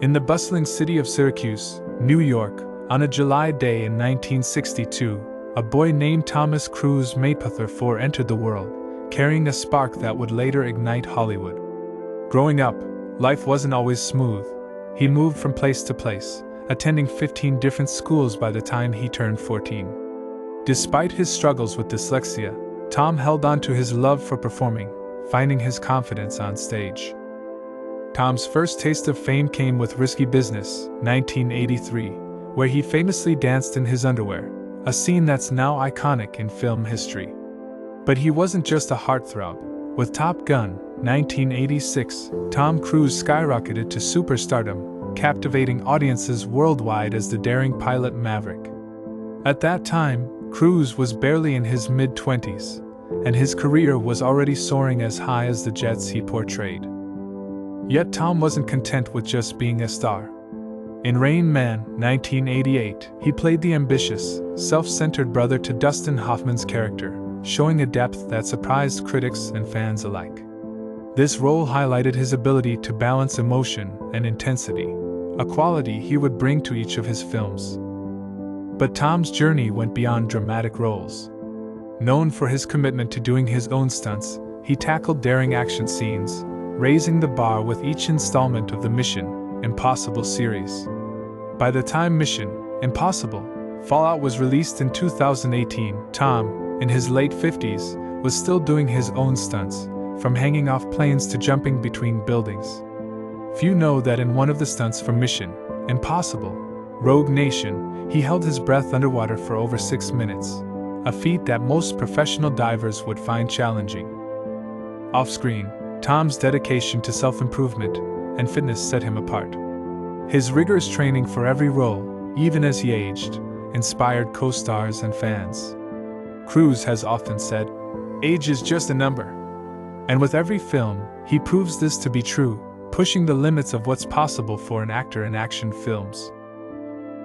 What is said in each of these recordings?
In the bustling city of Syracuse, New York, on a July day in 1962, a boy named Thomas Cruise Maypother IV entered the world, carrying a spark that would later ignite Hollywood. Growing up, life wasn't always smooth. He moved from place to place, attending 15 different schools by the time he turned 14. Despite his struggles with dyslexia, Tom held on to his love for performing, finding his confidence on stage. Tom's first taste of fame came with Risky Business, 1983, where he famously danced in his underwear, a scene that's now iconic in film history. But he wasn't just a heartthrob. With Top Gun, 1986, Tom Cruise skyrocketed to superstardom, captivating audiences worldwide as the daring pilot Maverick. At that time, Cruise was barely in his mid-20s, and his career was already soaring as high as the jets he portrayed. Yet Tom wasn't content with just being a star. In Rain Man, 1988, he played the ambitious, self-centered brother to Dustin Hoffman's character, showing a depth that surprised critics and fans alike. This role highlighted his ability to balance emotion and intensity, a quality he would bring to each of his films. But Tom's journey went beyond dramatic roles. Known for his commitment to doing his own stunts, he tackled daring action scenes, raising the bar with each installment of the Mission Impossible series. By the time Mission Impossible: Fallout was released in 2018, Tom, in his late 50s, was still doing his own stunts, from hanging off planes to jumping between buildings. Few know that in one of the stunts for Mission Impossible: Rogue Nation, he held his breath underwater for over 6 minutes, a feat that most professional divers would find challenging. Off-screen, Tom's dedication to self-improvement and fitness set him apart. His rigorous training for every role, even as he aged, inspired co-stars and fans. Cruise has often said, "Age is just a number." And with every film, he proves this to be true, pushing the limits of what's possible for an actor in action films.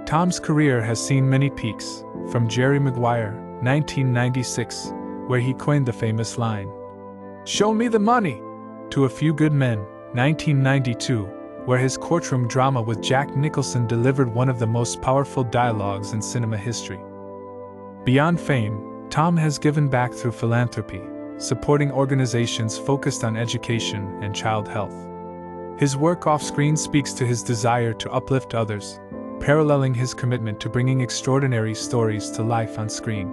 Tom's career has seen many peaks, from Jerry Maguire, 1996, where he coined the famous line, "Show me the money," to A Few Good Men, 1992, where his courtroom drama with Jack Nicholson delivered one of the most powerful dialogues in cinema history. Beyond fame, Tom has given back through philanthropy, supporting organizations focused on education and child health. His work off-screen speaks to his desire to uplift others, paralleling his commitment to bringing extraordinary stories to life on screen.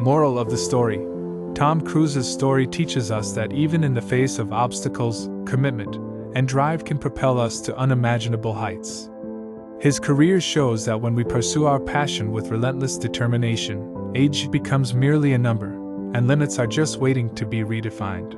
Moral of the story: Tom Cruise's story teaches us that even in the face of obstacles, commitment and drive can propel us to unimaginable heights. His career shows that when we pursue our passion with relentless determination, age becomes merely a number, and limits are just waiting to be redefined.